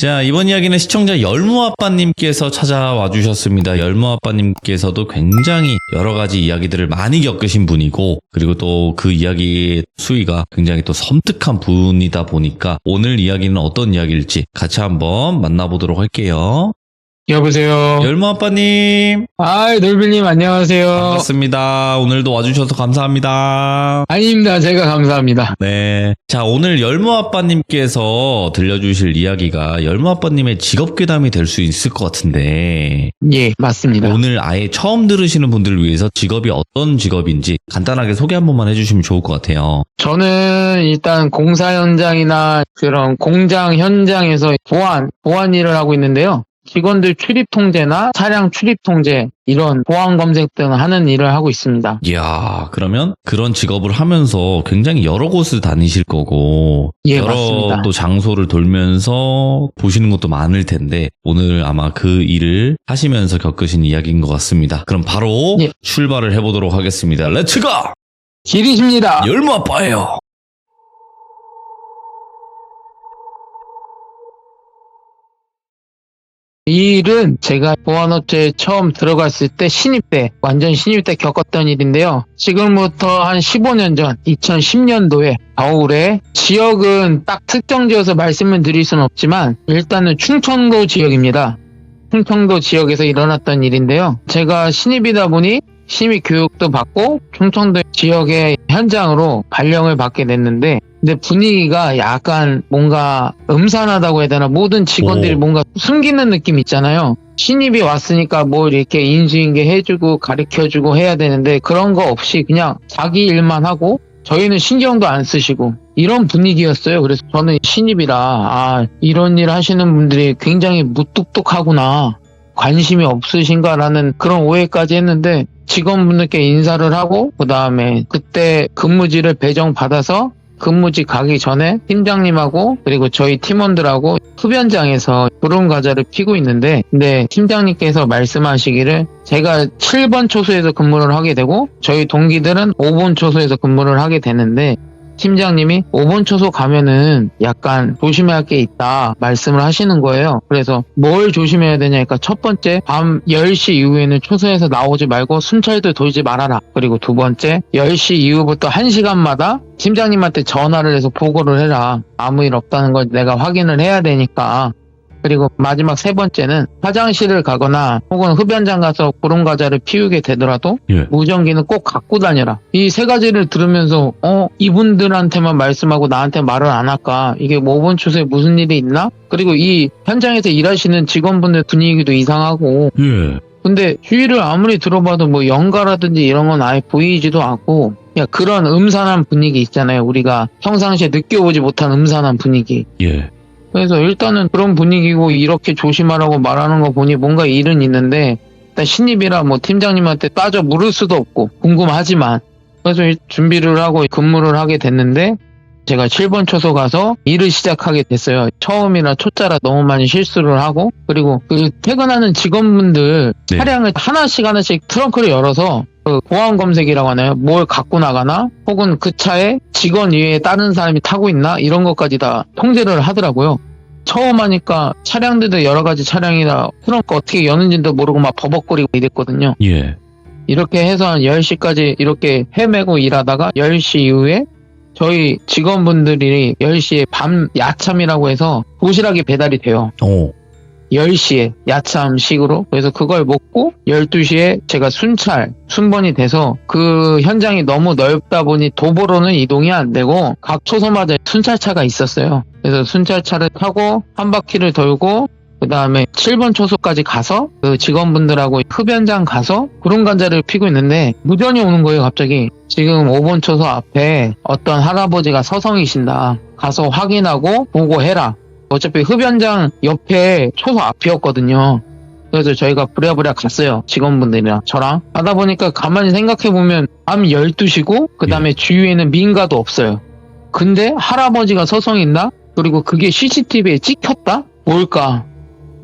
자, 이번 이야기는 시청자 열무아빠님께서 찾아와 주셨습니다. 열무아빠님께서도 굉장히 여러 가지 이야기들을 많이 겪으신 분이고, 그리고 또 그 이야기의 수위가 굉장히 또 섬뜩한 분이다 보니까 오늘 이야기는 어떤 이야기일지 같이 한번 만나보도록 할게요. 여보세요. 열무아빠님. 놀빌님 안녕하세요. 반갑습니다. 오늘도 와주셔서 감사합니다. 아닙니다. 제가 감사합니다. 네. 자, 오늘 열무아빠님께서 들려주실 이야기가 열무아빠님의 직업괴담이 될 수 있을 것 같은데. 예, 맞습니다. 오늘 아예 처음 들으시는 분들을 위해서 직업이 어떤 직업인지 간단하게 소개 한 번만 해주시면 좋을 것 같아요. 저는 일단 공사 현장이나 그런 공장 현장에서 보안 일을 하고 있는데요. 직원들 출입 통제나 차량 출입 통제, 이런 보안 검색 등 하는 일을 하고 있습니다. 이야, 그러면 그런 직업을 하면서 굉장히 여러 곳을 다니실 거고, 예, 여러 맞습니다. 또 장소를 돌면서 보시는 것도 많을 텐데, 오늘 아마 그 일을 하시면서 겪으신 이야기인 것 같습니다. 그럼 바로 예. 출발을 해보도록 하겠습니다. 렛츠고! 길이십니다. 열무아빠예요. 이 일은 제가 보안업체에 처음 들어갔을 때 완전 신입 때 겪었던 일인데요. 지금부터 한 15년 전 2010년도에 겨울에, 지역은 딱 특정지어서 말씀을 드릴 수는 없지만 일단은 충청도 지역입니다. 충청도 지역에서 일어났던 일인데요. 제가 신입이다 보니 신입 교육도 받고 충청도 지역의 현장으로 발령을 받게 됐는데, 근데 분위기가 약간 뭔가 음산하다고 해야 되나, 모든 직원들이 뭔가 숨기는 느낌 있잖아요. 신입이 왔으니까 뭐 이렇게 인수인계 해주고 가르쳐주고 해야 되는데 그런 거 없이 그냥 자기 일만 하고 저희는 신경도 안 쓰시고 이런 분위기였어요. 그래서 저는 신입이라 이런 일 하시는 분들이 굉장히 무뚝뚝하구나, 관심이 없으신가라는 그런 오해까지 했는데, 직원분들께 인사를 하고 그 다음에 그때 근무지를 배정받아서 근무지 가기 전에 팀장님하고 그리고 저희 팀원들하고 흡연장에서 구름과자를 피고 있는데, 근데 팀장님께서 말씀하시기를 제가 7번 초소에서 근무를 하게 되고 저희 동기들은 5번 초소에서 근무를 하게 되는데, 팀장님이 5번 초소 가면은 약간 조심해야 할 게 있다 말씀을 하시는 거예요. 그래서 뭘 조심해야 되냐니까, 첫 번째, 밤 10시 이후에는 초소에서 나오지 말고 순찰도 돌지 말아라. 그리고 두 번째, 10시 이후부터 1시간마다 팀장님한테 전화를 해서 보고를 해라. 아무 일 없다는 걸 내가 확인을 해야 되니까. 그리고 마지막 세 번째는, 화장실을 가거나 혹은 흡연장 가서 구름과자를 피우게 되더라도 무전기는 꼭 갖고 다녀라. 이 세 가지를 들으면서 이분들한테만 말씀하고 나한테 말을 안 할까? 이게 5번 초소에 무슨 일이 있나? 그리고 이 현장에서 일하시는 직원분들 분위기도 이상하고, 근데 주위를 아무리 들어봐도 뭐 연가라든지 이런 건 아예 보이지도 않고, 그런 음산한 분위기 있잖아요. 우리가 평상시에 느껴보지 못한 음산한 분위기. 그래서 일단은 그런 분위기고 이렇게 조심하라고 말하는 거 보니 뭔가 일은 있는데, 일단 신입이라 뭐 팀장님한테 따져 물을 수도 없고 궁금하지만, 그래서 준비를 하고 근무를 하게 됐는데, 제가 7번 초소 가서 일을 시작하게 됐어요. 처음이라 초짜라 너무 많이 실수를 하고, 그리고 그 퇴근하는 직원분들 차량을 하나씩 트렁크를 열어서 그 보안 검색이라고 하나요? 뭘 갖고 나가나? 혹은 그 차에 직원 이외에 다른 사람이 타고 있나? 이런 것까지 다 통제를 하더라고요. 처음 하니까 차량들도 여러 가지 차량이라 트렁크 어떻게 여는지도 모르고 막 버벅거리고 이랬거든요. 이렇게 해서 한 10시까지 이렇게 헤매고 일하다가 10시 이후에 저희 직원분들이 10시에 밤 야참이라고 해서 도시락이 배달이 돼요. 10시에 야참식으로. 그래서 그걸 먹고 12시에 제가 순번이 돼서, 그 현장이 너무 넓다 보니 도보로는 이동이 안 되고 각 초소마다 순찰차가 있었어요. 그래서 순찰차를 타고 한 바퀴를 돌고 그 다음에 7번 초소까지 가서 그 직원분들하고 흡연장 가서 구름과자를 피고 있는데 무전이 오는 거예요. 갑자기 지금 5번 초소 앞에 어떤 할아버지가 서성이신다, 가서 확인하고 보고해라. 어차피 흡연장 옆에 초소 앞이었거든요. 그래서 저희가 부랴부랴 갔어요. 직원분들이랑 저랑 가다 보니까 가만히 생각해보면 밤 12시고 그 다음에 주위에는 민가도 없어요. 근데 할아버지가 서성인다? 그리고 그게 CCTV에 찍혔다? 뭘까?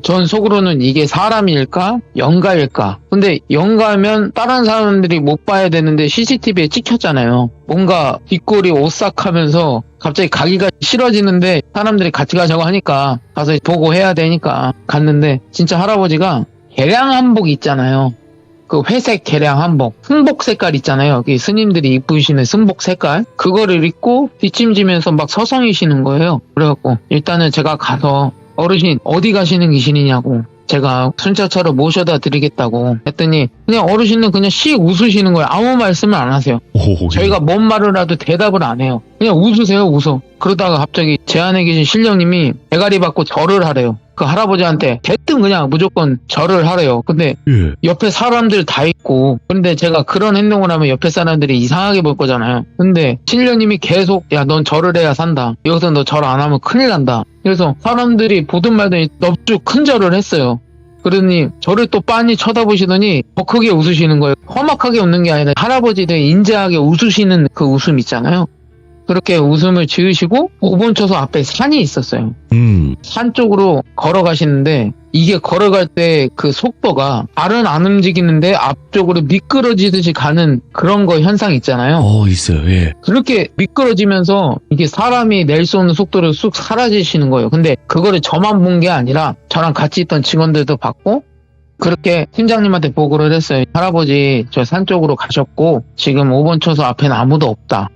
전 속으로는 이게 사람일까? 영가일까? 근데 영가면 다른 사람들이 못 봐야 되는데 CCTV에 찍혔잖아요. 뭔가 뒷골이 오싹하면서 갑자기 가기가 싫어지는데 사람들이 같이 가자고 하니까 가서 보고 해야 되니까 갔는데 진짜 할아버지가 개량 한복 있잖아요. 그 회색 개량 한복, 승복 색깔 있잖아요. 그 스님들이 입으시는 승복 색깔. 그거를 입고 뒷짐지면서 막 서성이시는 거예요. 그래갖고 일단은 제가 가서 어르신 어디 가시는 귀신이냐고 제가 순찰차로 모셔다 드리겠다고 했더니 그냥 어르신은 그냥 씩 웃으시는 거예요. 아무 말씀을 안 하세요. 오, 저희가 뭔 말을 해도 대답을 안 해요. 그냥 웃으세요, 웃어. 그러다가 갑자기 제 안에 계신 신령님이 대가리 받고 절을 하래요. 그 할아버지한테 대뜸 그냥 무조건 절을 하래요. 근데 예. 옆에 사람들 다 있고 그런데 제가 그런 행동을 하면 옆에 사람들이 이상하게 볼 거잖아요. 근데 신령님이 계속 야, 넌 절을 해야 산다. 여기서 너 절 안 하면 큰일 난다. 그래서 사람들이 보든 말든 넙죽 큰 절을 했어요. 그러니 저를 또 빤히 쳐다보시더니 더 크게 웃으시는 거예요. 험악하게 웃는 게 아니라 할아버지들 인자하게 웃으시는 그 웃음 있잖아요. 그렇게 웃음을 지으시고 5번 쳐서 앞에 산이 있었어요. 산 쪽으로 걸어가시는데 이게 걸어갈 때 그 속도가 발은 안 움직이는데 앞쪽으로 미끄러지듯이 가는 그런 거 현상 있잖아요. 있어요. 예. 그렇게 미끄러지면서 이게 사람이 낼 수 없는 속도로 쑥 사라지시는 거예요. 근데 그거를 저만 본 게 아니라 저랑 같이 있던 직원들도 봤고 그렇게 팀장님한테 보고를 했어요. 할아버지 저 산 쪽으로 가셨고 지금 5번 초소 앞에는 아무도 없다.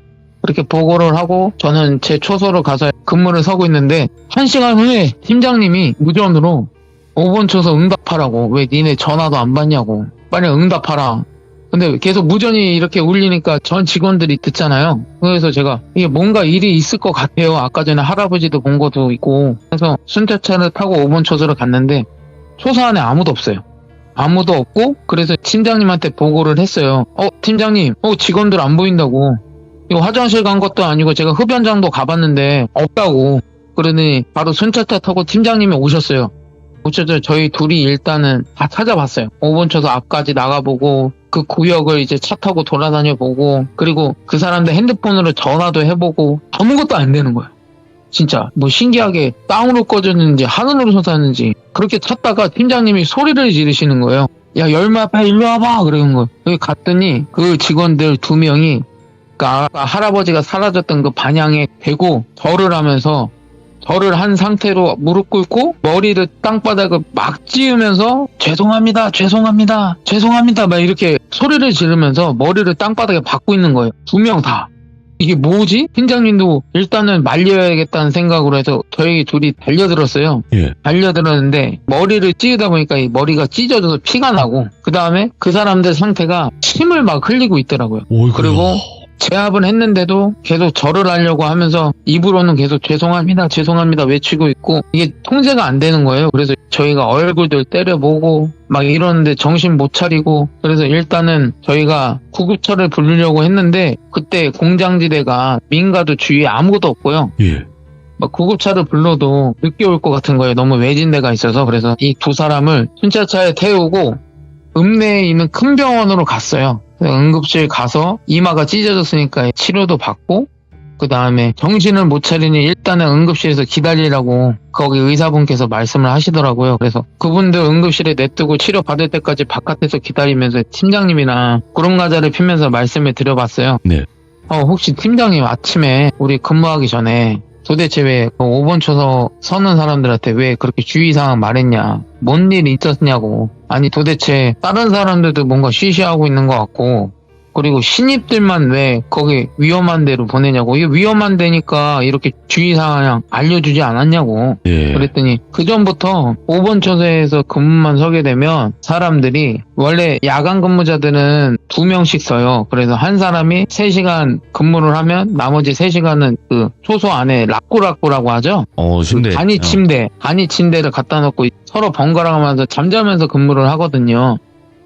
그렇게 보고를 하고 저는 제 초소로 가서 근무를 서고 있는데 1시간 후에 팀장님이 무전으로 5번 초소 응답하라고 왜 니네 전화도 안 받냐고 빨리 응답하라. 근데 계속 무전이 이렇게 울리니까 전 직원들이 듣잖아요. 그래서 제가 이게 뭔가 일이 있을 것 같아요. 아까 전에 할아버지도 본 것도 있고 그래서 순찰차를 타고 5번 초소를 갔는데 초소 안에 아무도 없어요. 아무도 없고 그래서 팀장님한테 보고를 했어요. 팀장님 직원들 안 보인다고. 이거 화장실 간 것도 아니고 제가 흡연장도 가봤는데 없다고. 그러더니 바로 순찰차 타고 팀장님이 오셨어요. 오셔서 저희 둘이 일단은 다 찾아봤어요. 5번 초소 앞까지 나가보고 그 구역을 이제 차 타고 돌아다녀보고 그리고 그 사람들 핸드폰으로 전화도 해보고 아무것도 안 되는 거예요. 진짜 뭐 신기하게 땅으로 꺼졌는지 하늘으로 솟았는지 그렇게 찾다가 팀장님이 소리를 지르시는 거예요. 야 열마 빨리 일로 와봐 그러는 거예요. 여기 갔더니 그 직원들 2명이 그러니까 할아버지가 사라졌던 그 반향에 대고 절을 하면서 절을 한 상태로 무릎 꿇고 머리를 땅바닥을 막 찌으면서 죄송합니다 죄송합니다 죄송합니다 막 이렇게 소리를 지르면서 머리를 땅바닥에 박고 있는 거예요. 2명 다. 이게 뭐지? 팀장님도 일단은 말려야겠다는 생각으로 해서 저희 둘이 달려들었어요. 예. 달려들었는데 머리를 찌우다 보니까 이 머리가 찢어져서 피가 나고 그 다음에 그 사람들 상태가 침을 막 흘리고 있더라고요. 그리고 제압을 했는데도 계속 절을 하려고 하면서 입으로는 계속 죄송합니다 죄송합니다 외치고 있고 이게 통제가 안 되는 거예요. 그래서 저희가 얼굴들 때려보고 막 이러는데 정신 못 차리고 그래서 일단은 저희가 구급차를 부르려고 했는데 그때 공장지대가 민가도 주위에 아무것도 없고요. 예. 막 구급차를 불러도 늦게 올 것 같은 거예요. 너무 외진데가 있어서. 그래서 이 2사람을 순찰차에 태우고 읍내에 있는 큰 병원으로 갔어요. 응급실 가서 이마가 찢어졌으니까 치료도 받고 그 다음에 정신을 못 차리니 일단은 응급실에서 기다리라고 거기 의사분께서 말씀을 하시더라고요. 그래서 그분들 응급실에 냅두고 치료 받을 때까지 바깥에서 기다리면서 팀장님이랑 구름과자를 피면서 말씀을 드려봤어요. 네. 혹시 팀장님 아침에 우리 근무하기 전에 도대체 왜 5번 초소 서는 사람들한테 왜 그렇게 주의사항 말했냐? 뭔 일이 있었냐고. 아니 도대체 다른 사람들도 뭔가 쉬쉬하고 있는 것 같고 그리고 신입들만 왜 거기 위험한 데로 보내냐고. 이게 위험한 데니까 이렇게 주의사항 알려주지 않았냐고. 예. 그랬더니 그전부터 5번 초소에서 근무만 서게 되면 사람들이 원래 야간 근무자들은 2명씩 서요. 그래서 한 사람이 3시간 근무를 하면 나머지 3시간은 그 초소 안에 락구락구라고 하죠. 침대. 단위 침대를 갖다 놓고 서로 번갈아가면서 잠자면서 근무를 하거든요.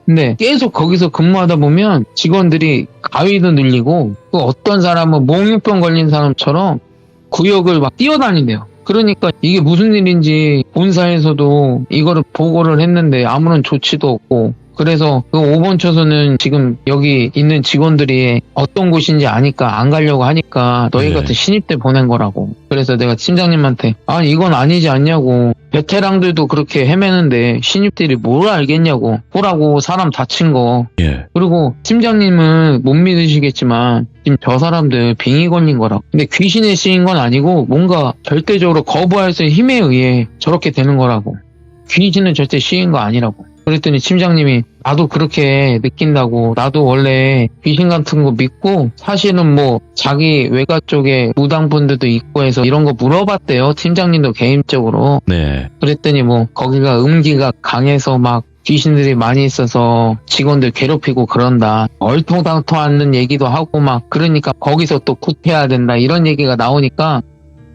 근데 계속 거기서 근무하다 보면 직원들이 가위도 늘리고 또 어떤 사람은 몽유병 걸린 사람처럼 구역을 막 뛰어다닌대요. 그러니까 이게 무슨 일인지 본사에서도 이거를 보고를 했는데 아무런 조치도 없고 그래서 그 5번 초소는 지금 여기 있는 직원들이 어떤 곳인지 아니까 안 가려고 하니까 너희 네. 같은 신입대 보낸 거라고. 그래서 내가 팀장님한테 아니 이건 아니지 않냐고. 베테랑들도 그렇게 헤매는데 신입들이 뭘 알겠냐고. 보라고 사람 다친 거. 예. 그리고 팀장님은 못 믿으시겠지만 지금 저 사람들 빙의 걸린 거라고. 근데 귀신에 씌인 건 아니고 뭔가 절대적으로 거부할 수 있는 힘에 의해 저렇게 되는 거라고. 귀신은 절대 씌인 거 아니라고. 그랬더니 팀장님이 나도 그렇게 느낀다고. 나도 원래 귀신 같은 거 믿고 사실은 뭐 자기 외가 쪽에 무당분들도 있고 해서 이런 거 물어봤대요. 팀장님도 개인적으로. 네. 그랬더니 뭐 거기가 음기가 강해서 막 귀신들이 많이 있어서 직원들 괴롭히고 그런다. 얼토당토하는 얘기도 하고 막 그러니까 거기서 또 굿해야 된다. 이런 얘기가 나오니까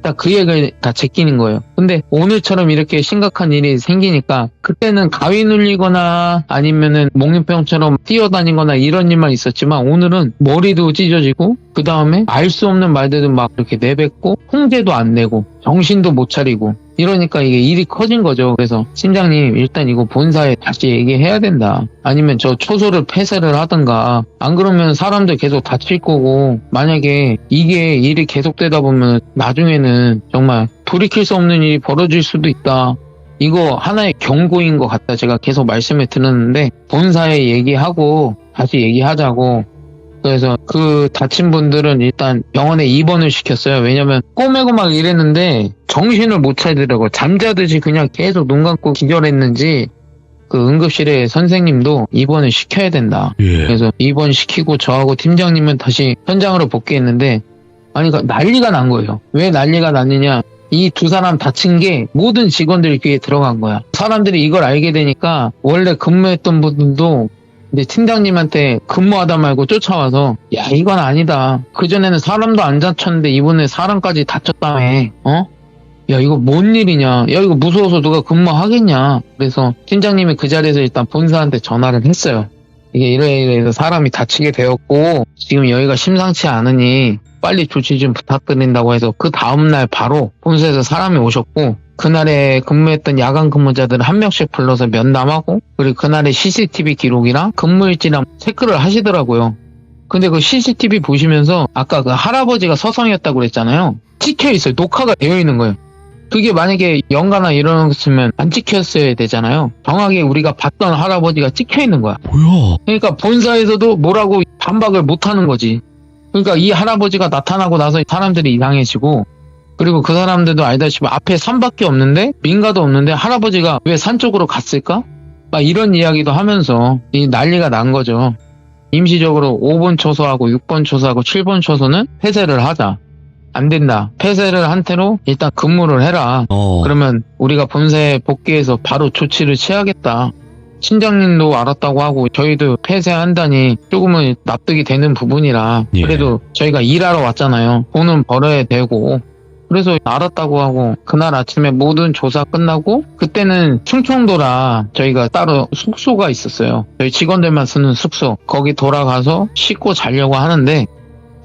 딱 그 얘기를 다 제끼는 거예요. 근데 오늘처럼 이렇게 심각한 일이 생기니까 그때는 가위 눌리거나 아니면은 몽유병처럼 뛰어다니거나 이런 일만 있었지만 오늘은 머리도 찢어지고 그 다음에 알 수 없는 말들도 막 이렇게 내뱉고 통제도 안 내고 정신도 못 차리고 이러니까 이게 일이 커진 거죠. 그래서 팀장님 일단 이거 본사에 다시 얘기해야 된다. 아니면 저 초소를 폐쇄를 하든가 안 그러면 사람들 계속 다칠 거고 만약에 이게 일이 계속되다 보면 나중에는 정말 돌이킬 수 없는 일이 벌어질 수도 있다. 이거 하나의 경고인 것 같다. 제가 계속 말씀을 드렸는데 본사에 얘기하고 다시 얘기하자고. 그래서 그 다친 분들은 일단 병원에 입원을 시켰어요. 왜냐면 꼬매고 막 이랬는데 정신을 못 차리더라고요. 잠자듯이 그냥 계속 눈 감고 기절했는지 그 응급실에 선생님도 입원을 시켜야 된다. 예. 그래서 입원시키고 저하고 팀장님은 다시 현장으로 복귀했는데 아니 난리가 난 거예요. 왜 난리가 났느냐. 이 두 사람 다친 게 모든 직원들 귀에 들어간 거야. 사람들이 이걸 알게 되니까 원래 근무했던 분들도 근데 팀장님한테 근무하다 말고 쫓아와서 야 이건 아니다. 그전에는 사람도 안 다쳤는데 이번에 사람까지 다쳤다며. 어? 야 이거 뭔 일이냐. 야 이거 무서워서 누가 근무하겠냐. 그래서 팀장님이 그 자리에서 일단 본사한테 전화를 했어요. 이게 이래서 사람이 다치게 되었고 지금 여기가 심상치 않으니 빨리 조치 좀 부탁드린다고 해서 그 다음날 바로 본사에서 사람이 오셨고 그날에 근무했던 야간 근무자들 한 명씩 불러서 면담하고 그리고 그날의 CCTV 기록이랑 근무일지랑 체크를 하시더라고요. 근데 그 CCTV 보시면서 아까 그 할아버지가 서성이었다고 그랬잖아요. 찍혀 있어요. 녹화가 되어 있는 거예요. 그게 만약에 연가나 이런 것이면 안 찍혔어야 되잖아요. 정확하게 우리가 봤던 할아버지가 찍혀 있는 거야. 뭐야? 그러니까 본사에서도 뭐라고 반박을 못 하는 거지. 그러니까 이 할아버지가 나타나고 나서 사람들이 이상해지고 그리고 그 사람들도 알다시피 앞에 산밖에 없는데 민가도 없는데 할아버지가 왜 산 쪽으로 갔을까? 막 이런 이야기도 하면서 이 난리가 난 거죠. 임시적으로 5번 초소하고 6번 초소하고 7번 초소는 폐쇄를 하자. 안 된다. 폐쇄를 한 채로 일단 근무를 해라. 그러면 우리가 본사에 복귀해서 바로 조치를 취하겠다. 팀장님도 알았다고 하고 저희도 폐쇄한다니 조금은 납득이 되는 부분이라 그래도 저희가 일하러 왔잖아요. 돈은 벌어야 되고 그래서 알았다고 하고 그날 아침에 모든 조사 끝나고 그때는 충청도라 저희가 따로 숙소가 있었어요. 저희 직원들만 쓰는 숙소. 거기 돌아가서 씻고 자려고 하는데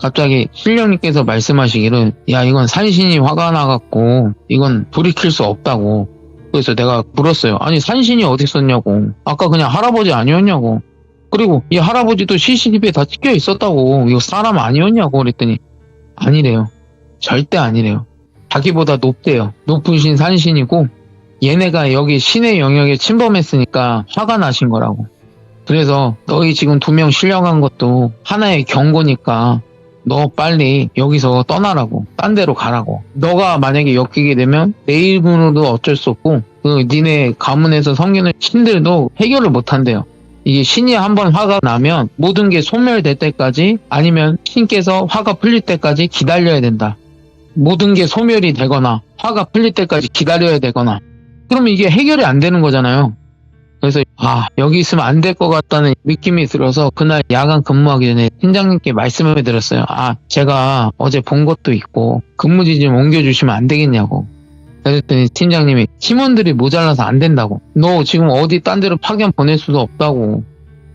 갑자기 실령님께서 말씀하시기를 야 이건 산신이 화가 나갖고 이건 돌이킬 수 없다고. 그래서 내가 물었어요. 아니 산신이 어디 있었냐고. 아까 그냥 할아버지 아니었냐고. 그리고 이 할아버지도 CCTV에 다 찍혀 있었다고. 이거 사람 아니었냐고 그랬더니 아니래요. 절대 아니래요. 자기보다 높대요. 높으신 산신이고 얘네가 여기 신의 영역에 침범했으니까 화가 나신 거라고. 그래서 너희 지금 2명 실려간 것도 하나의 경고니까 너 빨리 여기서 떠나라고. 딴 데로 가라고. 너가 만약에 엮이게 되면 내 일분으로도 어쩔 수 없고 그 니네 가문에서 섬기는 신들도 해결을 못 한대요. 이게 신이 한번 화가 나면 모든 게 소멸될 때까지 아니면 신께서 화가 풀릴 때까지 기다려야 된다. 모든 게 소멸이 되거나 화가 풀릴 때까지 기다려야 되거나 그러면 이게 해결이 안 되는 거잖아요. 그래서 여기 있으면 안 될 것 같다는 느낌이 들어서 그날 야간 근무하기 전에 팀장님께 말씀을 드렸어요. 제가 어제 본 것도 있고 근무지 좀 옮겨주시면 안 되겠냐고. 그랬더니 팀장님이 팀원들이 모자라서 안 된다고. 너 지금 어디 딴 데로 파견 보낼 수도 없다고.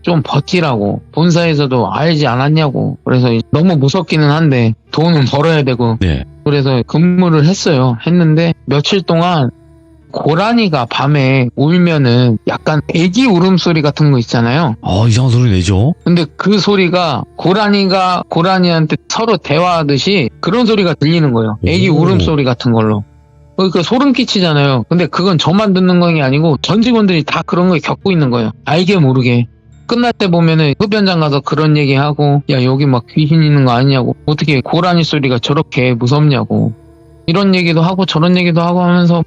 좀 버티라고. 본사에서도 알지 않았냐고. 그래서 너무 무섭기는 한데 돈은 벌어야 되고. 그래서 근무를 했어요. 했는데 며칠 동안 고라니가 밤에 울면은 약간 애기 울음소리 같은 거 있잖아요. 이상한 소리 내죠? 근데 그 소리가 고라니가 고라니한테 서로 대화하듯이 그런 소리가 들리는 거예요. 애기 오. 울음소리 같은 걸로. 그러니까 소름 끼치잖아요. 근데 그건 저만 듣는 건 게 아니고 전 직원들이 다 그런 걸 겪고 있는 거예요. 알게 모르게. 끝날 때 보면은 흡연장 가서 그런 얘기하고, 야 여기 막 귀신 있는 거 아니냐고, 어떻게 고라니 소리가 저렇게 무섭냐고, 이런 얘기도 하고 저런 얘기도 하고 하면서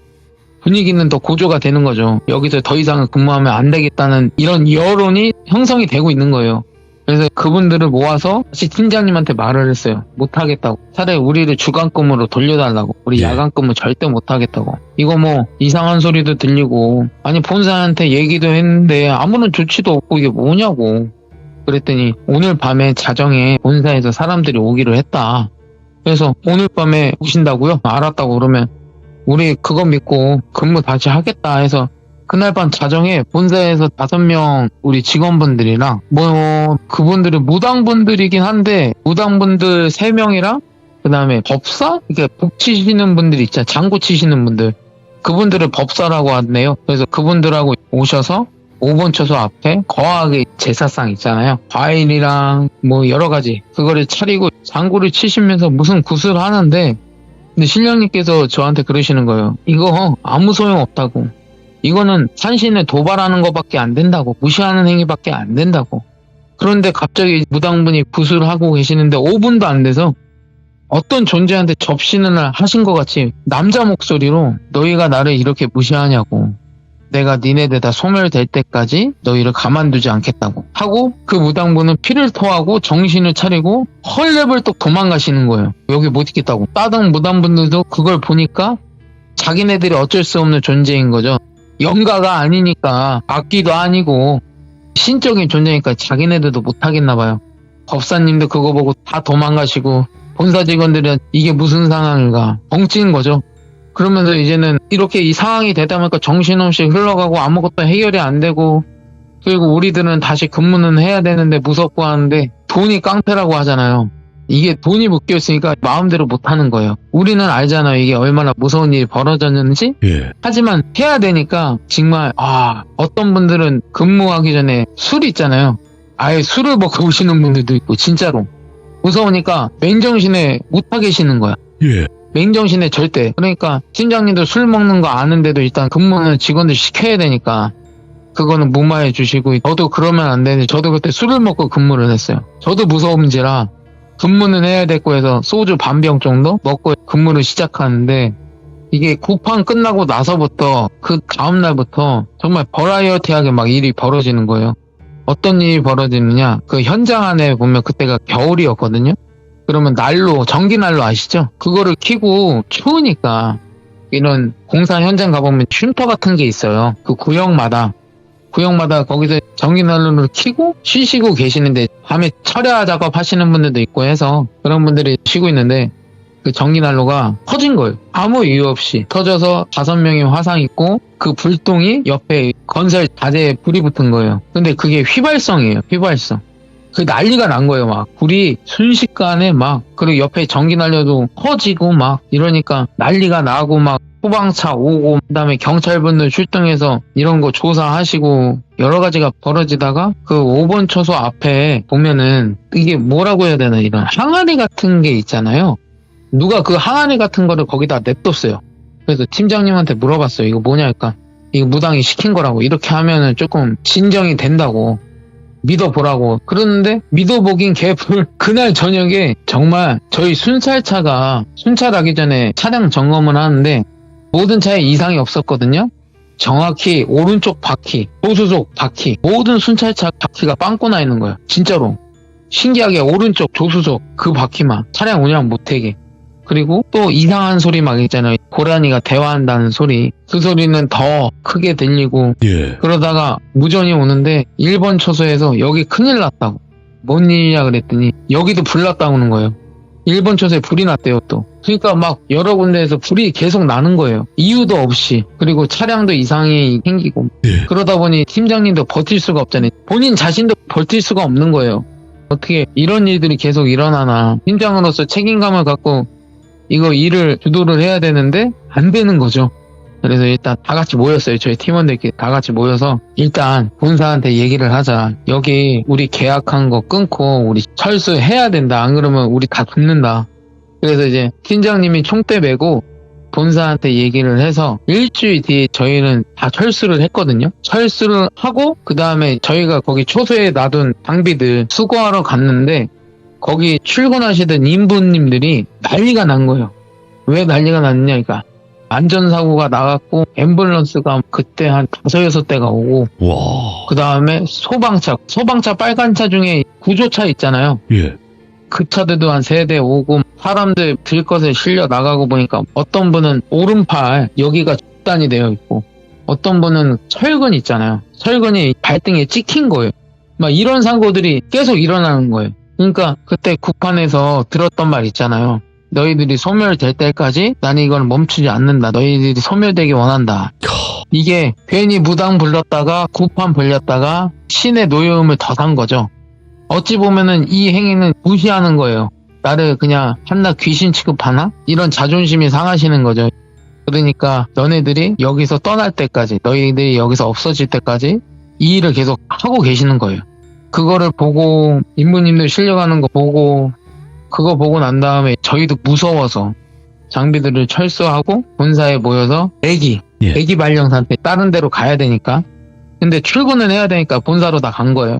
분위기는 더 고조가 되는 거죠. 여기서 더 이상은 근무하면 안 되겠다는 이런 여론이 형성이 되고 있는 거예요. 그래서 그분들을 모아서 다시 팀장님한테 말을 했어요. 못하겠다고. 차라리 우리를 주간근무로 돌려달라고. 우리 예. 야간근무 절대 못하겠다고. 이거 뭐 이상한 소리도 들리고, 아니 본사한테 얘기도 했는데 아무런 조치도 없고 이게 뭐냐고. 그랬더니 오늘 밤에 자정에 본사에서 사람들이 오기로 했다. 그래서 오늘 밤에 오신다고요? 알았다고. 그러면 우리 그거 믿고 근무 다시 하겠다 해서 그날 밤 자정에 본사에서 5명 우리 직원분들이랑 뭐 그분들은 무당분들이긴 한데 무당분들 3명이랑 그 다음에 법사? 이렇게 복 치시는 분들 있잖아요. 장구 치시는 분들. 그분들을 법사라고 하네요. 그래서 그분들하고 오셔서 5번 초소 앞에 거하게 제사상 있잖아요. 과일이랑 뭐 여러 가지 그거를 차리고 장구를 치시면서 무슨 굿을 하는데, 근데 신령님께서 저한테 그러시는 거예요. 이거 아무 소용 없다고. 이거는 산신을 도발하는 것밖에 안 된다고. 무시하는 행위밖에 안 된다고. 그런데 갑자기 무당분이 굿을 하고 계시는데 5분도 안 돼서 어떤 존재한테 접신을 하신 것 같이 남자 목소리로 너희가 나를 이렇게 무시하냐고. 내가 니네들 다 소멸될 때까지 너희를 가만두지 않겠다고 하고, 그 무당분은 피를 토하고 정신을 차리고 헐레벌떡 도망가시는 거예요. 여기 못 있겠다고. 다른 무당분들도 그걸 보니까 자기네들이 어쩔 수 없는 존재인 거죠. 영가가 아니니까, 악기도 아니고 신적인 존재니까 자기네들도 못하겠나 봐요. 법사님도 그거 보고 다 도망가시고 본사 직원들은 이게 무슨 상황인가 벙찐 거죠. 그러면서 이제는 이렇게 이 상황이 되다 보니까 정신없이 흘러가고 아무것도 해결이 안 되고, 그리고 우리들은 다시 근무는 해야 되는데 무섭고 하는데 돈이 깡패라고 하잖아요. 이게 돈이 묶여있으니까 마음대로 못하는 거예요. 우리는 알잖아요. 이게 얼마나 무서운 일이 벌어졌는지. 예. 하지만 해야 되니까 정말 어떤 분들은 근무하기 전에 술 있잖아요. 아예 술을 먹고 오시는 분들도 있고 진짜로 무서우니까 맨정신에 못하 계시는 거야. 예. 맨정신에 절대. 그러니까 팀장님도 술 먹는 거 아는데도 일단 근무는 직원들 시켜야 되니까 그거는 무마해 주시고, 저도 그러면 안 되는데 저도 그때 술을 먹고 근무를 했어요. 저도 무서움지라 근무는 해야 됐고 해서 소주 반병 정도 먹고 근무를 시작하는데, 이게 구판 끝나고 나서부터 그 다음날부터 정말 버라이어티하게 막 일이 벌어지는 거예요. 어떤 일이 벌어지느냐, 그 현장 안에 보면 그때가 겨울이었거든요. 그러면 난로, 전기난로 아시죠? 그거를 켜고 추우니까 이런 공사 현장 가보면 쉼터 같은 게 있어요. 그 구역마다 거기서 전기난로를 켜고 쉬시고 계시는데, 밤에 철야 작업하시는 분들도 있고 해서 그런 분들이 쉬고 있는데 그 전기난로가 터진 거예요. 아무 이유 없이 터져서 5명이 화상 입고 그 불똥이 옆에 건설 자재에 불이 붙은 거예요. 근데 그게 휘발성이에요. 휘발성. 그 난리가 난 거예요. 막 불이 순식간에 막, 그리고 옆에 전기난로도 터지고 막 이러니까 난리가 나고, 막 소방차 오고 그다음에 경찰분들 출동해서 이런 거 조사하시고 여러 가지가 벌어지다가 그 5번 초소 앞에 보면은 이게 뭐라고 해야 되나, 이런 항아리 같은 게 있잖아요. 누가 그 항아리 같은 거를 거기다 냅뒀어요. 그래서 팀장님한테 물어봤어요. 이거 뭐냐 할까? 이거 무당이 시킨 거라고. 이렇게 하면은 조금 진정이 된다고. 믿어보라고. 그러는데 믿어보긴 개뿔. 그날 저녁에 정말 저희 순찰차가 순찰하기 전에 차량 점검을 하는데 모든 차에 이상이 없었거든요. 정확히 오른쪽 바퀴, 조수석 바퀴, 모든 순찰차 바퀴가 빵꾸 나 있는 거예요. 진짜로. 신기하게 오른쪽 조수석 그 바퀴만 차량 운영 못하게. 그리고 또 이상한 소리 막 있잖아요. 고라니가 대화한다는 소리. 그 소리는 더 크게 들리고. 예. 그러다가 무전이 오는데 1번 초소에서 여기 큰일 났다고. 뭔 일이냐 그랬더니 여기도 불 났다고 하는 거예요. 1번 초소에 불이 났대요 또. 그러니까 막 여러 군데에서 불이 계속 나는 거예요. 이유도 없이. 그리고 차량도 이상이 생기고. 예. 그러다 보니 팀장님도 버틸 수가 없잖아요. 본인 자신도 버틸 수가 없는 거예요. 어떻게 이런 일들이 계속 일어나나. 팀장으로서 책임감을 갖고 이거 일을 주도를 해야 되는데 안 되는 거죠. 그래서 일단 다 같이 모였어요. 저희 팀원들끼리 다 같이 모여서 일단 본사한테 얘기를 하자. 여기 우리 계약한 거 끊고 우리 철수해야 된다. 안 그러면 우리 다 죽는다. 그래서 이제 팀장님이 총대 메고 본사한테 얘기를 해서 일주일 뒤에 저희는 다 철수를 했거든요. 철수를 하고 그 다음에 저희가 거기 초소에 놔둔 장비들 수거하러 갔는데 거기 출근하시던 인부님들이 난리가 난 거예요. 왜 난리가 났냐니까 안전사고가 나갔고 앰뷸런스가 그때 한 5-6대가 오고 와. 그 다음에 소방차 빨간 차 중에 구조차 있잖아요. 예. 그 차들도 한 3대 오고 사람들 들것에 실려 나가고 보니까 어떤 분은 오른팔 여기가 절단이 되어 있고 어떤 분은 철근 있잖아요. 철근이 발등에 찍힌 거예요. 막 이런 사고들이 계속 일어나는 거예요. 그러니까 그때 국판에서 들었던 말 있잖아요. 너희들이 소멸될 때까지 나는 이걸 멈추지 않는다. 너희들이 소멸되기 원한다. 이게 괜히 무당 불렀다가 구판 불렸다가 신의 노여움을 더 산 거죠. 어찌 보면은 이 행위는 무시하는 거예요. 나를 그냥 한낱 귀신 취급하나? 이런 자존심이 상하시는 거죠. 그러니까 너네들이 여기서 떠날 때까지 너희들이 여기서 없어질 때까지 이 일을 계속 하고 계시는 거예요. 그거를 보고 인부님들 실려가는 거 보고 그거 보고 난 다음에 저희도 무서워서 장비들을 철수하고 본사에 모여서 애기 발령 상태 다른 데로 가야 되니까 근데 출근은 해야 되니까 본사로 다 간 거예요.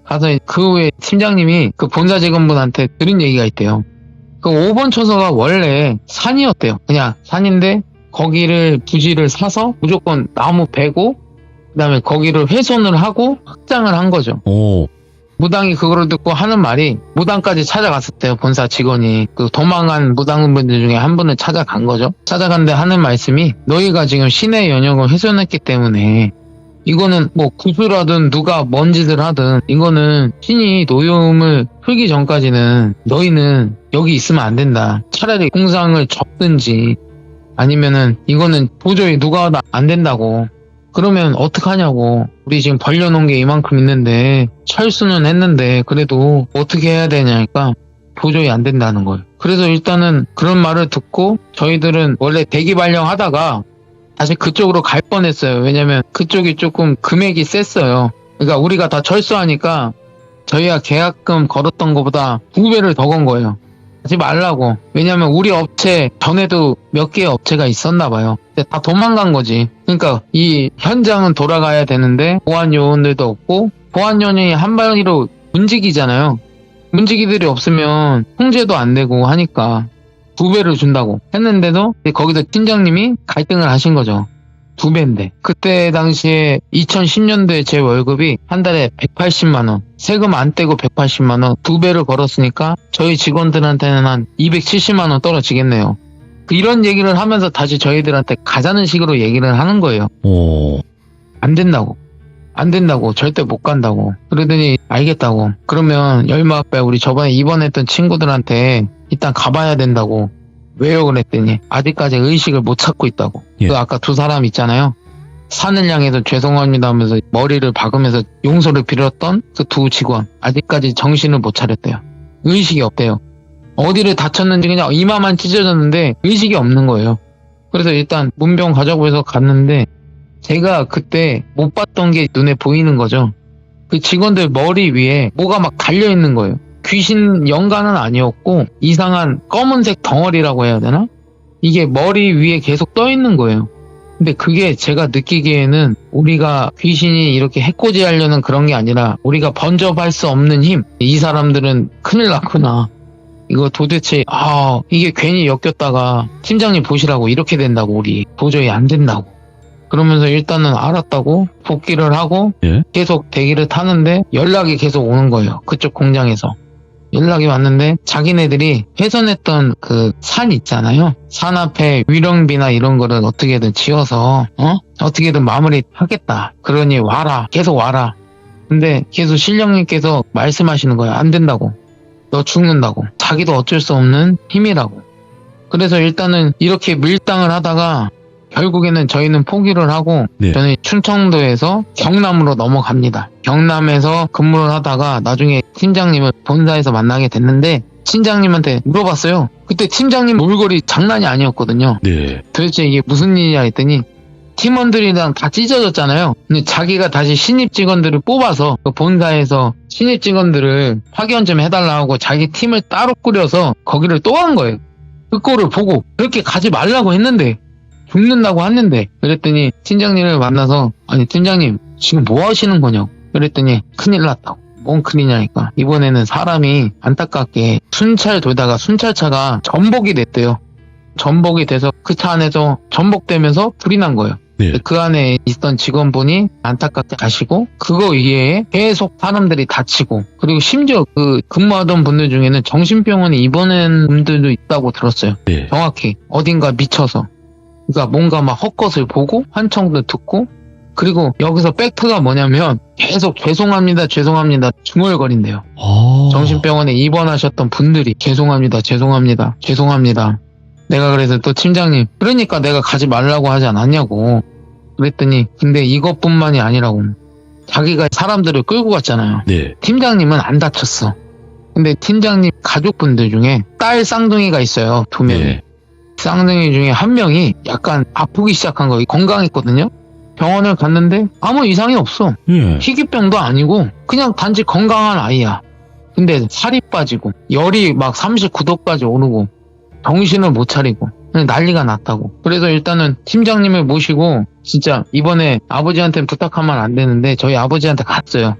가서 그 후에 팀장님이 그 본사 직원분한테 들은 얘기가 있대요. 그 5번 초소가 원래 산이었대요. 그냥 산인데 거기를 부지를 사서 무조건 나무 베고 그다음에 거기를 훼손을 하고 확장을 한 거죠. 오. 무당이 그거를 듣고 하는 말이 무당까지 찾아갔었대요. 본사 직원이 그 도망간 무당분들 중에 한 분을 찾아간 거죠. 찾아갔는데 하는 말씀이 너희가 지금 신의 연역을 훼손했기 때문에 이거는 뭐 구슬하든 누가 뭔 짓을 하든 이거는 신이 노여움을 풀기 전까지는 너희는 여기 있으면 안 된다. 차라리 공상을 접든지 아니면은 이거는 도저히 누가 와도 안 된다고. 그러면 어떡하냐고. 우리 지금 벌려놓은 게 이만큼 있는데 철수는 했는데 그래도 어떻게 해야 되냐니까 도저히 안 된다는 거예요. 그래서 일단은 그런 말을 듣고 저희들은 원래 대기 발령하다가 다시 그쪽으로 갈 뻔했어요. 왜냐면 그쪽이 조금 금액이 셌어요. 그러니까 우리가 다 철수하니까 저희가 계약금 걸었던 것보다 2배를 더 건 거예요. 하지 말라고. 왜냐면 우리 업체 전에도 몇 개의 업체가 있었나 봐요. 근데 다 도망간 거지. 그러니까 이 현장은 돌아가야 되는데 보안 요원들도 없고 보안 요원이 한 발로 문지기잖아요. 문지기들이 없으면 통제도 안 되고 하니까 2배를 준다고 했는데도 거기서 팀장님이 갈등을 하신 거죠. 2배인데 그때 당시에 2010년도에 제 월급이 한 달에 180만 원 세금 안 떼고 180만 원 2배를 걸었으니까 저희 직원들한테는 한 270만 원 떨어지겠네요. 이런 얘기를 하면서 다시 저희들한테 가자는 식으로 얘기를 하는 거예요. 오. 안 된다고 절대 못 간다고. 그러더니 알겠다고. 그러면 열마아빠 우리 저번에 입원했던 친구들한테 일단 가봐야 된다고. 왜요? 그랬더니 아직까지 의식을 못 찾고 있다고. 예. 그 아까 2 사람 있잖아요. 산을 향해서 죄송합니다 하면서 머리를 박으면서 용서를 빌었던 그 2 직원 아직까지 정신을 못 차렸대요. 의식이 없대요. 어디를 다쳤는지 그냥 이마만 찢어졌는데 의식이 없는 거예요. 그래서 일단 문병 가자고 해서 갔는데 제가 그때 못 봤던 게 눈에 보이는 거죠. 그 직원들 머리 위에 뭐가 막 달려있는 거예요. 귀신 연간은 아니었고 이상한 검은색 덩어리라고 해야 되나? 이게 머리 위에 계속 떠 있는 거예요. 근데 그게 제가 느끼기에는 우리가 귀신이 이렇게 해코지하려는 그런 게 아니라 우리가 번접할 수 없는 힘. 이 사람들은 큰일 났구나. 이거 도대체 이게 괜히 엮였다가 팀장님 보시라고 이렇게 된다고 우리 도저히 안 된다고. 그러면서 일단은 알았다고 복귀를 하고 예? 계속 대기를 타는데 연락이 계속 오는 거예요. 그쪽 공장에서. 연락이 왔는데 자기네들이 훼손했던 그 산 있잖아요. 산 앞에 위령비나 이런 거를 어떻게든 지어서 어떻게든 마무리 하겠다. 그러니 와라. 계속 와라. 근데 계속 실령님께서 말씀하시는 거예요. 안 된다고. 너 죽는다고. 자기도 어쩔 수 없는 힘이라고. 그래서 일단은 이렇게 밀당을 하다가 결국에는 저희는 포기를 하고 네. 저는 충청도에서 경남으로 넘어갑니다. 경남에서 근무를 하다가 나중에 팀장님을 본사에서 만나게 됐는데 팀장님한테 물어봤어요. 그때 팀장님 몰골이 장난이 아니었거든요. 네. 도대체 이게 무슨 일이냐 했더니 팀원들이랑 다 찢어졌잖아요. 근데 자기가 다시 신입 직원들을 뽑아서 그 본사에서 신입 직원들을 파견 좀 해달라고 자기 팀을 따로 꾸려서 거기를 또 한 거예요. 그 꼴을 보고 그렇게 가지 말라고 했는데 죽는다고 했는데 그랬더니 팀장님을 만나서 아니 팀장님 지금 뭐 하시는 거냐고 그랬더니 큰일 났다고. 뭔 큰일이냐니까 이번에는 사람이 안타깝게 순찰 돌다가 순찰차가 전복이 됐대요. 전복이 돼서 그 차 안에서 전복되면서 불이 난 거예요. 네. 그 안에 있던 직원분이 안타깝게 가시고 그거 이외에 계속 사람들이 다치고 그리고 심지어 그 근무하던 분들 중에는 정신병원에 입원한 분들도 있다고 들었어요. 네. 정확히 어딘가 미쳐서 그러니까 뭔가 막 헛것을 보고 환청도 듣고 그리고 여기서 팩트가 뭐냐면 계속 죄송합니다 중얼거린대요. 정신병원에 입원하셨던 분들이 죄송합니다 내가 그래서 또 팀장님 그러니까 내가 가지 말라고 하지 않았냐고 그랬더니 근데 이것뿐만이 아니라고 자기가 사람들을 끌고 갔잖아요. 네. 팀장님은 안 다쳤어. 근데 팀장님 가족분들 중에 딸 쌍둥이가 있어요. 2명이. 네. 쌍둥이 중에 한 명이 약간 아프기 시작한 거예요. 건강했거든요. 병원을 갔는데 아무 이상이 없어. 예. 희귀병도 아니고 그냥 단지 건강한 아이야. 근데 살이 빠지고 열이 막 39도까지 오르고 정신을 못 차리고 그냥 난리가 났다고. 그래서 일단은 팀장님을 모시고 진짜 이번에 아버지한테는 부탁하면 안 되는데 저희 아버지한테 갔어요.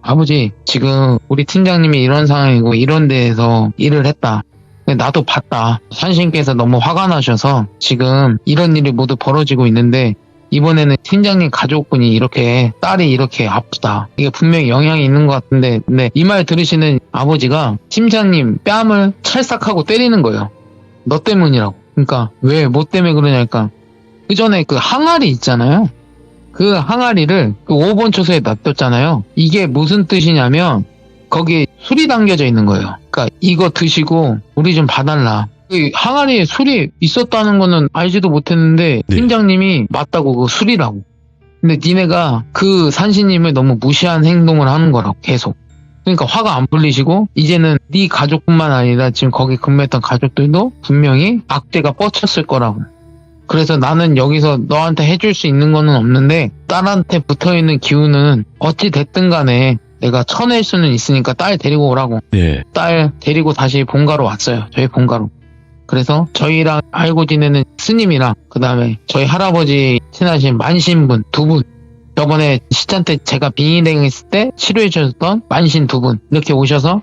아버지 지금 우리 팀장님이 이런 상황이고 이런 데에서 일을 했다. 나도 봤다. 산신께서 너무 화가 나셔서 지금 이런 일이 모두 벌어지고 있는데 이번에는 팀장님 가족분이 이렇게 딸이 이렇게 아프다. 이게 분명히 영향이 있는 것 같은데 근데 이 말 들으시는 아버지가 팀장님 뺨을 찰싹하고 때리는 거예요. 너 때문이라고. 그러니까 왜 뭐 때문에 그러냐니까 그 전에 그 항아리 있잖아요. 그 항아리를 그 5번 초소에 놔뒀잖아요. 이게 무슨 뜻이냐면 거기에 술이 담겨져 있는 거예요. 그러니까 이거 드시고 우리 좀 봐달라. 그 항아리에 술이 있었다는 거는 알지도 못했는데 네. 팀장님이 맞다고 그 술이라고. 근데 니네가 그 산신님을 너무 무시한 행동을 하는 거라고 계속. 그러니까 화가 안 풀리시고 이제는 네 가족뿐만 아니라 지금 거기 근무했던 가족들도 분명히 악재가 뻗쳤을 거라고. 그래서 나는 여기서 너한테 해줄 수 있는 거는 없는데 딸한테 붙어있는 기운은 어찌 됐든 간에 내가 쳐낼 수는 있으니까 딸 데리고 오라고. 네. 딸 데리고 다시 본가로 왔어요. 저희 본가로. 그래서 저희랑 알고 지내는 스님이랑 그 다음에 저희 할아버지 친하신 만신분 2분 저번에 시찬 때 제가 빙의행했을 때 치료해 주셨던 만신 2분 이렇게 오셔서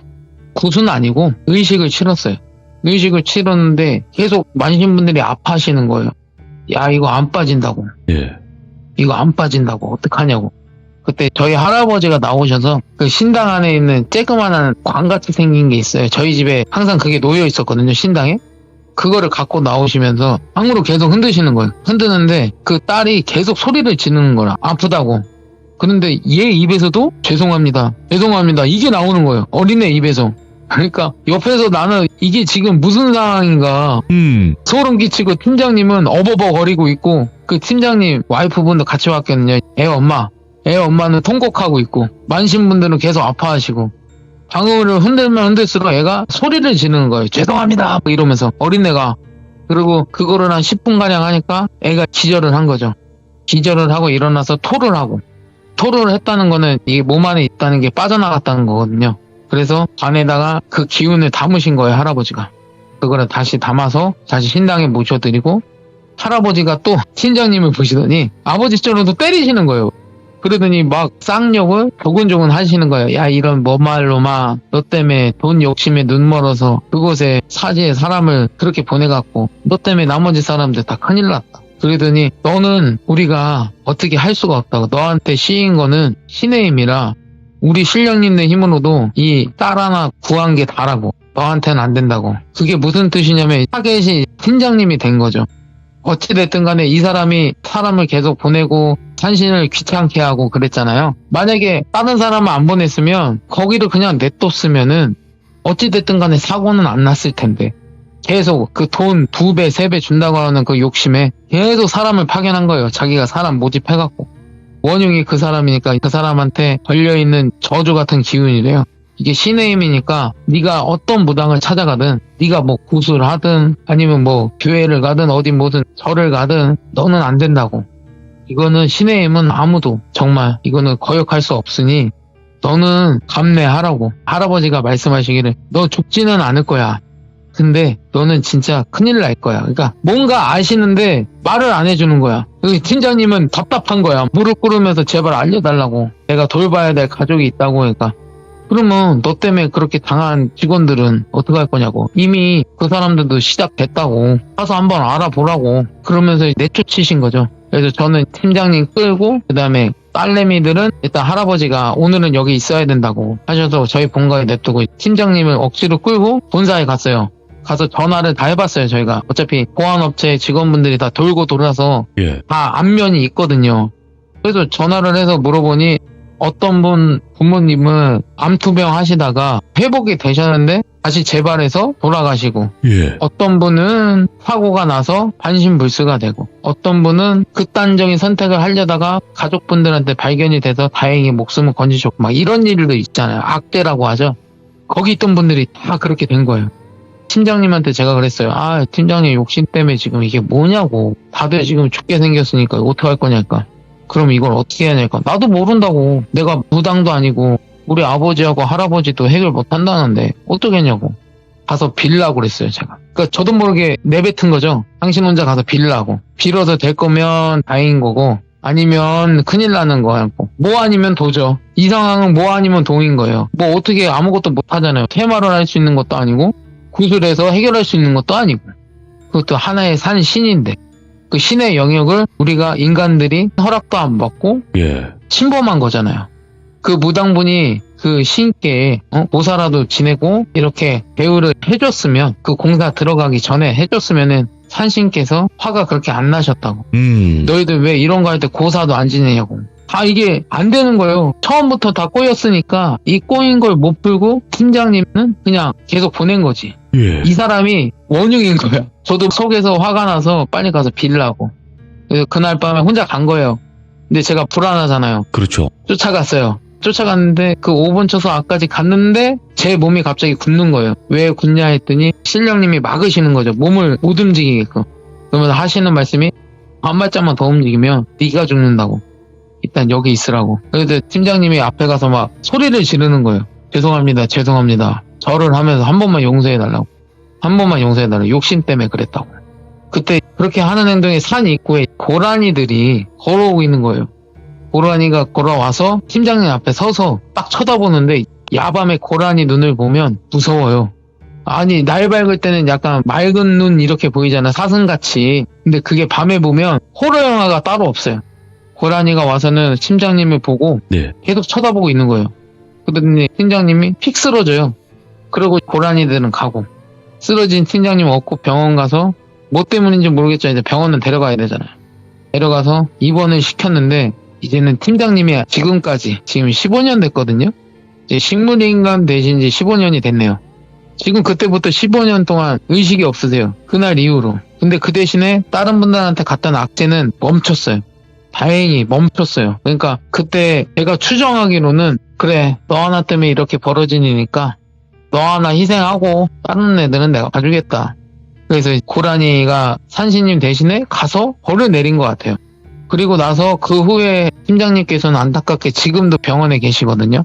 굿은 아니고 의식을 치렀어요. 의식을 치렀는데 계속 만신분들이 아파하시는 거예요. 야 이거 안 빠진다고. 예. 이거 안 빠진다고 어떡하냐고. 그때 저희 할아버지가 나오셔서 그 신당 안에 있는 쬐끄만한 관같이 생긴 게 있어요. 저희 집에 항상 그게 놓여 있었거든요. 신당에. 그거를 갖고 나오시면서 방으로 계속 흔드시는 거예요. 흔드는데 그 딸이 계속 소리를 지르는 거라 아프다고. 그런데 얘 입에서도 죄송합니다 이게 나오는 거예요. 어린애 입에서. 그러니까 옆에서 나는 이게 지금 무슨 상황인가 소름 끼치고 팀장님은 어버버거리고 있고 그 팀장님 와이프분도 같이 왔거든요. 애 엄마는 통곡하고 있고 만신분들은 계속 아파하시고 방울을 흔들면 흔들수록 애가 소리를 지르는 거예요. 죄송합니다 이러면서 어린애가. 그리고 그거를 한 10분가량 하니까 애가 기절을 한 거죠. 기절을 하고 일어나서 토를 하고 토를 했다는 거는 이게 몸 안에 있다는 게 빠져나갔다는 거거든요. 그래서 안에다가 그 기운을 담으신 거예요. 할아버지가. 그거를 다시 담아서 다시 신당에 모셔드리고 할아버지가 또 팀장님을 보시더니 아버지 쪽으로도 때리시는 거예요. 그러더니 막 쌍욕을 조근조근 하시는 거예요. 야 이런 뭐 말로 막 너 때문에 돈 욕심에 눈 멀어서 그곳에 사지에 사람을 그렇게 보내갖고 너 때문에 나머지 사람들 다 큰일 났다. 그러더니 너는 우리가 어떻게 할 수가 없다고. 너한테 씌인 거는 신의 힘이라 우리 신령님네 힘으로도 이 딸 하나 구한 게 다라고. 너한테는 안 된다고. 그게 무슨 뜻이냐면 타겟이 팀장님이 된 거죠. 어찌됐든 간에 이 사람이 사람을 계속 보내고 산신을 귀찮게 하고 그랬잖아요. 만약에 다른 사람을 안 보냈으면 거기를 그냥 냅뒀으면은 어찌됐든 간에 사고는 안 났을 텐데 계속 그 돈 2배, 3배 준다고 하는 그 욕심에 계속 사람을 파견한 거예요. 자기가 사람 모집해갖고. 원흉이 그 사람이니까 그 사람한테 걸려있는 저주 같은 기운이래요. 이게 신의 힘이니까 네가 어떤 무당을 찾아가든 네가 뭐 구슬을 하든 아니면 뭐 교회를 가든 어디 뭐든 절을 가든 너는 안 된다고. 이거는 신의 힘은 아무도 정말 이거는 거역할 수 없으니 너는 감내하라고. 할아버지가 말씀하시기를 너 죽지는 않을 거야. 근데 너는 진짜 큰일 날 거야. 그러니까 뭔가 아시는데 말을 안 해주는 거야. 여기 팀장님은 답답한 거야. 무릎 꿇으면서 제발 알려달라고. 내가 돌봐야 될 가족이 있다고. 그러니까 그러면 너 때문에 그렇게 당한 직원들은 어떡할 거냐고. 이미 그 사람들도 시작됐다고. 가서 한번 알아보라고. 그러면서 내쫓으신 거죠. 그래서 저는 팀장님 끌고 그 다음에 딸내미들은 일단 할아버지가 오늘은 여기 있어야 된다고 하셔서 저희 본가에 냅두고 팀장님을 억지로 끌고 본사에 갔어요. 가서 전화를 다 해봤어요. 저희가 어차피 보안업체 직원분들이 다 돌고 돌아서 다 안면이 있거든요. 그래서 전화를 해서 물어보니 어떤 분 부모님은 암투병 하시다가 회복이 되셨는데 다시 재발해서 돌아가시고 어떤 분은 사고가 나서 반신불수가 되고 어떤 분은 극단적인 선택을 하려다가 가족분들한테 발견이 돼서 다행히 목숨을 건지셨고 막 이런 일도 있잖아요. 악재라고 하죠. 거기 있던 분들이 다 그렇게 된 거예요. 팀장님한테 제가 그랬어요. 아, 팀장님 욕심 때문에 지금 이게 뭐냐고. 다들 지금 죽게 생겼으니까 어떡할 거냐니까. 그럼 이걸 어떻게 해야 될까? 나도 모른다고. 내가 무당도 아니고 우리 아버지하고 할아버지도 해결 못 한다는데 어떻게 했냐고. 가서 빌라고 그랬어요, 제가. 그러니까 저도 모르게 내뱉은 거죠. 당신 혼자 가서 빌라고. 빌어서 될 거면 다행인 거고 아니면 큰일 나는 거고. 뭐 아니면 도죠. 이 상황은 뭐 아니면 도인 거예요. 뭐 어떻게 아무것도 못 하잖아요. 퇴마를 할 수 있는 것도 아니고 구술해서 해결할 수 있는 것도 아니고. 그것도 하나의 산 신인데. 그 신의 영역을 우리가 인간들이 허락도 안 받고 침범한 거잖아요. 그 무당분이 그 신께 모사라도 지내고 이렇게 대우를 해줬으면 그 공사 들어가기 전에 해줬으면은 산신께서 화가 그렇게 안 나셨다고. 너희들 왜 이런 거 할 때 고사도 안 지내냐고. 다 이게 안 되는 거예요. 처음부터 다 꼬였으니까 이 꼬인 걸 못 풀고 팀장님은 그냥 계속 보낸 거지. 이 사람이 원흉인 거야. 저도 속에서 화가 나서 빨리 가서 빌라고. 그래서 그날 밤에 혼자 간 거예요. 근데 제가 불안하잖아요. 그렇죠. 쫓아갔어요. 쫓아갔는데 그 5번 쳐서 앞까지 갔는데 제 몸이 갑자기 굳는 거예요. 왜 굳냐 했더니 신령님이 막으시는 거죠. 몸을 못 움직이게끔. 그러면서 하시는 말씀이 한 발짝만 더 움직이면 네가 죽는다고. 일단 여기 있으라고. 그래서 팀장님이 앞에 가서 막 소리를 지르는 거예요. 죄송합니다. 죄송합니다. 절을 하면서 한 번만 용서해달라고. 한 번만 용서해달라고. 욕심 때문에 그랬다고. 그때 그렇게 하는 행동에 산 입구에 고라니들이 걸어오고 있는 거예요. 고라니가 걸어와서 팀장님 앞에 서서 딱 쳐다보는데 야밤에 고라니 눈을 보면 무서워요. 아니 날 밝을 때는 약간 맑은 눈 이렇게 보이잖아. 사슴같이. 근데 그게 밤에 보면 호러 영화가 따로 없어요. 고라니가 와서는 팀장님을 보고 계속 쳐다보고 있는 거예요. 그러더니 팀장님이 픽 쓰러져요. 그리고 고라니들은 가고 쓰러진 팀장님 얻고 병원 가서 뭐 때문인지 모르겠죠. 이제 병원은 데려가야 되잖아요. 데려가서 입원을 시켰는데 이제는 팀장님이 지금까지 지금 15년 됐거든요. 이제 식물인간 되신 지 15년이 됐네요. 지금 그때부터 15년 동안 의식이 없으세요. 그날 이후로. 근데 그 대신에 다른 분들한테 갔던 악재는 멈췄어요. 다행히 멈췄어요. 그러니까 그때 제가 추정하기로는 그래 너 하나 때문에 이렇게 벌어진 일이니까 너 하나 희생하고 다른 애들은 내가 봐주겠다. 그래서 고라니가 산신님 대신에 가서 벌을 내린 것 같아요. 그리고 나서 그 후에 팀장님께서는 안타깝게 지금도 병원에 계시거든요.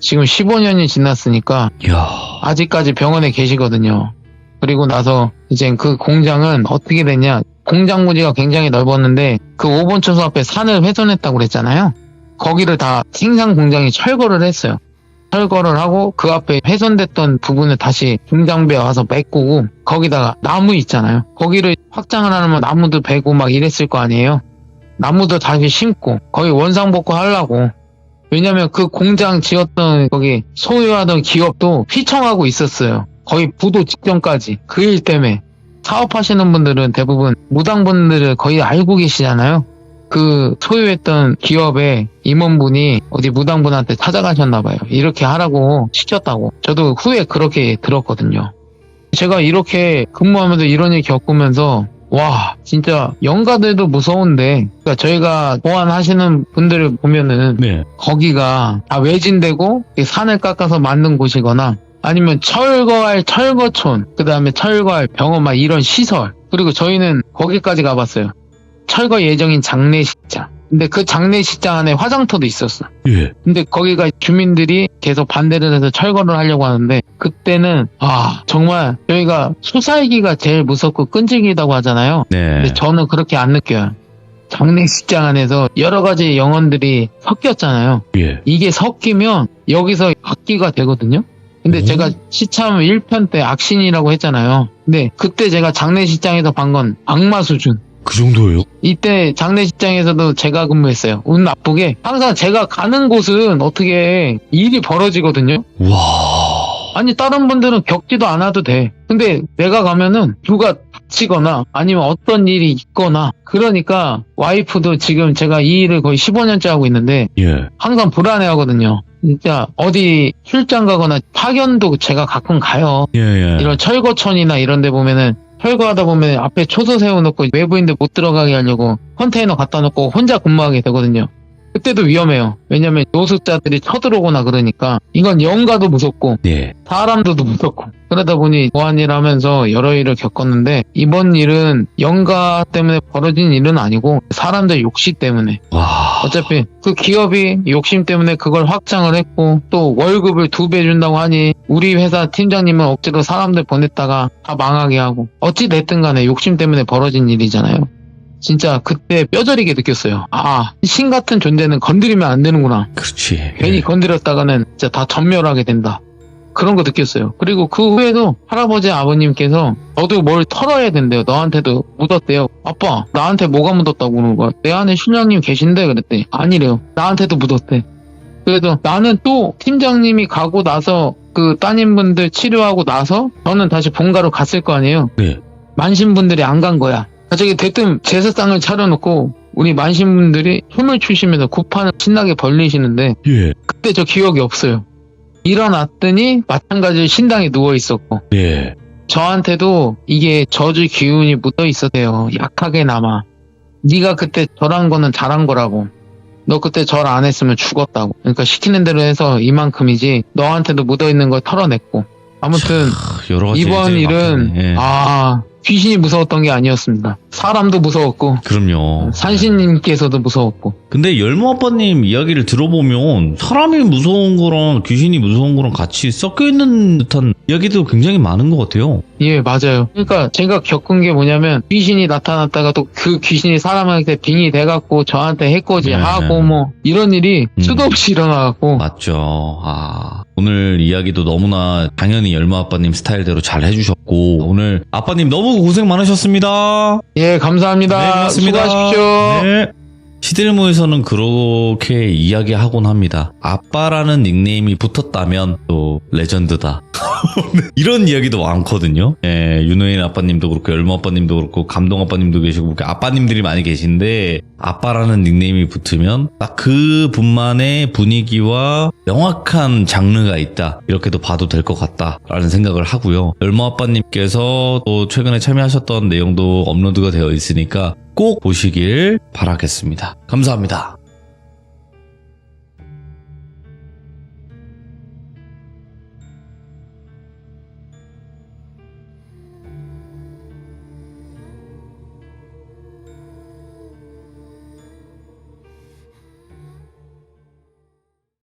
지금 15년이 지났으니까 아직까지 병원에 계시거든요. 그리고 나서 이제 그 공장은 어떻게 됐냐. 공장 부지가 굉장히 넓었는데 그 5번 초소 앞에 산을 훼손했다고 그랬잖아요. 거기를 다 생산 공장이 철거를 했어요. 철거를 하고 그 앞에 훼손됐던 부분을 다시 중장비에 와서 메꾸고 거기다가 나무 있잖아요. 거기를 확장을 하려면 나무도 베고 막 이랬을 거 아니에요. 나무도 다시 심고 거기 원상복구 하려고. 왜냐면 그 공장 지었던 거기 소유하던 기업도 휘청하고 있었어요. 거의 부도 직전까지. 그 일 때문에. 사업하시는 분들은 대부분 무당분들을 거의 알고 계시잖아요. 그 소유했던 기업의 임원분이 어디 무당분한테 찾아가셨나봐요. 이렇게 하라고 시켰다고. 저도 후에 그렇게 들었거든요. 제가 이렇게 근무하면서 이런 일 겪으면서 와 진짜 영가들도 무서운데 그러니까 저희가 보안하시는 분들을 보면은 거기가 다 외진되고 산을 깎아서 만든 곳이거나 아니면 철거할 철거촌 그 다음에 철거할 병원 막 이런 시설 그리고 저희는 거기까지 가봤어요. 철거 예정인 장례식장 근데 그 장례식장 안에 화장터도 있었어. 예. 근데 거기가 주민들이 계속 반대를 해서 철거를 하려고 하는데 그때는 정말 저희가 수살기가 제일 무섭고 끈질기다고 하잖아요. 네. 근데 저는 그렇게 안 느껴요. 장례식장 안에서 여러 가지 영혼들이 섞였잖아요. 예. 이게 섞이면 여기서 악기가 되거든요. 근데 오. 제가 시참 1편 때 악신이라고 했잖아요. 근데 그때 제가 장례식장에서 본 건 악마 수준. 그 정도예요? 이때 장례식장에서도 제가 근무했어요. 운 나쁘게 항상 제가 가는 곳은 어떻게 일이 벌어지거든요. 와. 아니 다른 분들은 겪지도 않아도 돼. 근데 내가 가면은 누가 다치거나 아니면 어떤 일이 있거나 그러니까 와이프도 지금 제가 이 일을 거의 15년째 하고 있는데 예. 항상 불안해 하거든요. 진짜 어디 출장 가거나 파견도 제가 가끔 가요. 예, 예. 이런 철거촌이나 이런 데 보면은 철거하다 보면 앞에 초소 세워놓고 외부인들 못 들어가게 하려고 컨테이너 갖다 놓고 혼자 근무하게 되거든요. 그때도 위험해요. 왜냐면 노숙자들이 쳐들어오거나 그러니까 이건 영가도 무섭고 예. 사람도 무섭고 그러다 보니 보안일 하면서 여러 일을 겪었는데 이번 일은 영가 때문에 벌어진 일은 아니고 사람들 욕심 때문에 와. 어차피 그 기업이 욕심 때문에 그걸 확장을 했고 또 월급을 2배 준다고 하니 우리 회사 팀장님은 억지로 사람들 보냈다가 다 망하게 하고 어찌 됐든 간에 욕심 때문에 벌어진 일이잖아요. 진짜 그때 뼈저리게 느꼈어요. 신 같은 존재는 건드리면 안 되는구나. 그렇지. 괜히 건드렸다가는 진짜 다 전멸하게 된다. 그런 거 느꼈어요. 그리고 그 후에도 할아버지 아버님께서 너도 뭘 털어야 된대요. 너한테도 묻었대요. 아빠 나한테 뭐가 묻었다고 그러는 거야. 내 안에 신랑님 계신데 그랬더니 아니래요. 나한테도 묻었대. 그래서 나는 또 팀장님이 가고 나서 그 따님분들 치료하고 나서 저는 다시 본가로 갔을 거 아니에요. 네. 만신분들이 안 간 거야. 저기 대뜸 제사상을 차려놓고 우리 만신분들이 춤을 추시면서 구판을 신나게 벌리시는데 예. 그때 저 기억이 없어요. 일어났더니 마찬가지로 신당에 누워있었고 예. 저한테도 이게 저주 기운이 묻어 있었대요. 약하게나마. 네가 그때 절한 거는 잘한 거라고. 너 그때 절 안 했으면 죽었다고. 그러니까 시키는 대로 해서 이만큼이지 너한테도 묻어 있는 걸 털어냈고. 아무튼 여러 가지 이번 일들이 일은 많겠네. 예. 귀신이 무서웠던 게 아니었습니다. 사람도 무서웠고 그럼요. 산신님께서도 무서웠고. 근데 열무 아빠님 이야기를 들어보면 사람이 무서운 거랑 귀신이 무서운 거랑 같이 섞여 있는 듯한 이야기도 굉장히 많은 것 같아요. 예, 맞아요. 그러니까 제가 겪은 게 뭐냐면 귀신이 나타났다가 또 그 귀신이 사람한테 빙이 돼갖고 저한테 해코지 네. 하고 뭐 이런 일이 수도 없이 일어나갖고 맞죠. 오늘 이야기도 너무나 당연히 열무 아빠님 스타일대로 잘 해주셨고 오늘 아빠님 너무 고생 많으셨습니다. 예, 감사합니다. 네, 고맙습니다. 수고하십시오. 네. 시들모에서는 그렇게 이야기하곤 합니다. 아빠라는 닉네임이 붙었다면 또 레전드다. 이런 이야기도 많거든요. 예, 윤호인 아빠님도 그렇고 열무 아빠님도 그렇고 감동 아빠님도 계시고 그렇게 아빠님들이 많이 계신데 아빠라는 닉네임이 붙으면 딱 그 분만의 분위기와 명확한 장르가 있다. 이렇게도 봐도 될 것 같다라는 생각을 하고요. 열무 아빠님께서 또 최근에 참여하셨던 내용도 업로드가 되어 있으니까 꼭 보시길 바라겠습니다. 감사합니다.